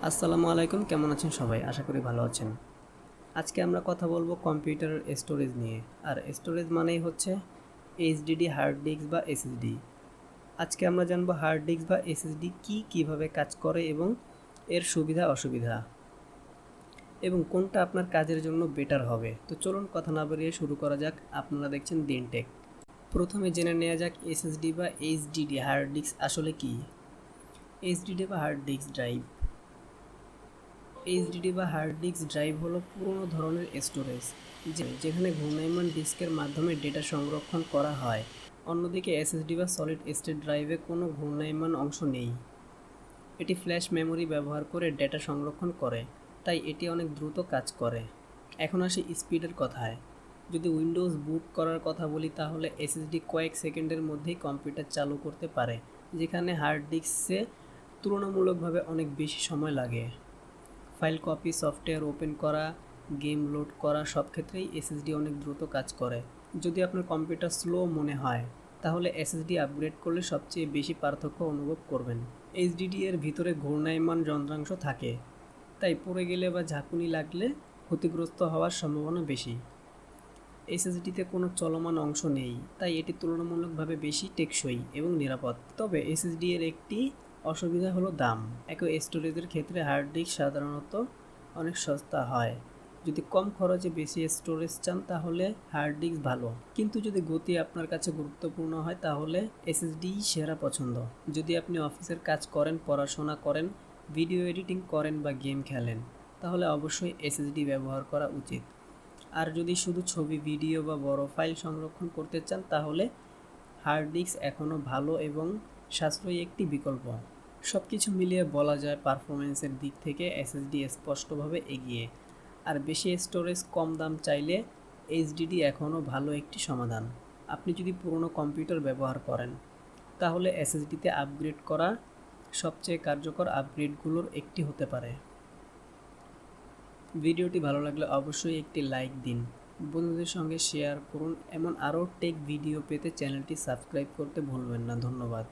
আসসালামু আলাইকুম, কেমন আছেন সবাই? আশা করি ভালো আছেন। আজকে আমরা কথা বলবো কম্পিউটারের স্টোরেজ নিয়ে। আর স্টোরেজ মানেই হচ্ছে এইচডিডি, হার্ড ডিস্ক বা এসএসডি। আজকে আমরা জানবো হার্ড ডিস্ক বা এসএসডি কী, কীভাবে কাজ করে এবং এর সুবিধা অসুবিধা, এবং কোনটা আপনার কাজের জন্য বেটার হবে। তো চলুন কথা না বাড়িয়ে শুরু করা যাক। আপনারা দেখছেন দিনটেক। প্রথমে জেনে নেওয়া যাক এসএসডি বা এইচডিডি হার্ড ডিস্ক আসলে কী। এইচডিডি বা হার্ড ডিস্ক ড্রাইভ। এইচডিডি বা হার্ড ডিস্ক ড্রাইভ হলো পুরনো ধরনের স্টোরেজ যেখানে ঘূর্ণায়মান ডিস্কের মাধ্যমে ডেটা সংরক্ষণ করা হয়। অন্যদিকে এসএসডি বা সলিড স্টেট ড্রাইভে কোনো ঘূর্ণায়মান অংশ নেই। এটি ফ্ল্যাশ মেমোরি ব্যবহার করে ডেটা সংরক্ষণ করে, তাই এটি অনেক দ্রুত কাজ করে। এখন আসি স্পিডের কথায়। যদি উইন্ডোজ বুট করার কথা বলি, তাহলে এসএসডি কয়েক সেকেন্ডের মধ্যেই কম্পিউটার চালু করতে পারে, যেখানে হার্ড ডিস্কে তুলনামূলকভাবে অনেক বেশি সময় লাগে। ফাইল কপি, সফটওয়্যার ওপেন করা, গেম লোড করা সব ক্ষেত্রেই এসএসডি অনেক দ্রুত কাজ করে। যদি আপনার কম্পিউটার স্লো মনে হয়, তাহলে এসএসডি আপগ্রেড করলে সবচেয়ে বেশি পার্থক্য অনুভব করবেন। এইচডিডি এর ভিতরে ঘূর্ণায়মান যন্ত্রাংশ থাকে, তাই পড়ে গেলে বা ঝাঁকুনি লাগলে ক্ষতিগ্রস্ত হওয়ার সম্ভাবনা বেশি। এসএসডিতে কোনো চলমান অংশ নেই, তাই এটি তুলনামূলকভাবে বেশি টেকসই এবং নিরাপদ। তবে এসএসডি এর একটি অসুবিধা হলো দাম। একই স্টোরেজের ক্ষেত্রে হার্ড ডিস্ক সাধারণত অনেক সস্তা হয়। যদি কম খরচে বেশি স্টোরেজ চান, তাহলে হার্ড ডিস্ক ভালো, কিন্তু যদি গতি আপনার কাছে গুরুত্বপূর্ণ হয়, তাহলে এসএসডি সেরা পছন্দ। যদি আপনি অফিসের কাজ করেন, পড়াশোনা করেন, ভিডিও এডিটিং করেন বা গেম খেলেন, তাহলে অবশ্যই এসএসডি ব্যবহার করা উচিত। আর যদি শুধু ছবি, ভিডিও বা বড় ফাইল সংরক্ষণ করতে চান, তাহলে হার্ড ডিস্ক এখনও ভালো এবং সাশ্রয়ী একটি বিকল্প। সব কিছু মিলিয়ে বলা যায় পারফরমেন্সের দিক থেকে এসএসডি স্পষ্টভাবে এগিয়ে। আর বেশি স্টোরেজ, কম দাম চাইলে এইচডিডি এখনও ভালো একটি সমাধান। আপনি যদি পুরনো কম্পিউটার ব্যবহার করেন, তাহলে এসএসডিতে আপগ্রেড করা সবচেয়ে কার্যকর আপগ্রেডগুলোর একটি হতে পারে। ভিডিওটি ভালো লাগলে অবশ্যই একটি লাইক দিন, বন্ধুদের সঙ্গে শেয়ার করুন। এমন আরও টেক ভিডিও পেতে চ্যানেলটি সাবস্ক্রাইব করতে ভুলবেন না। ধন্যবাদ।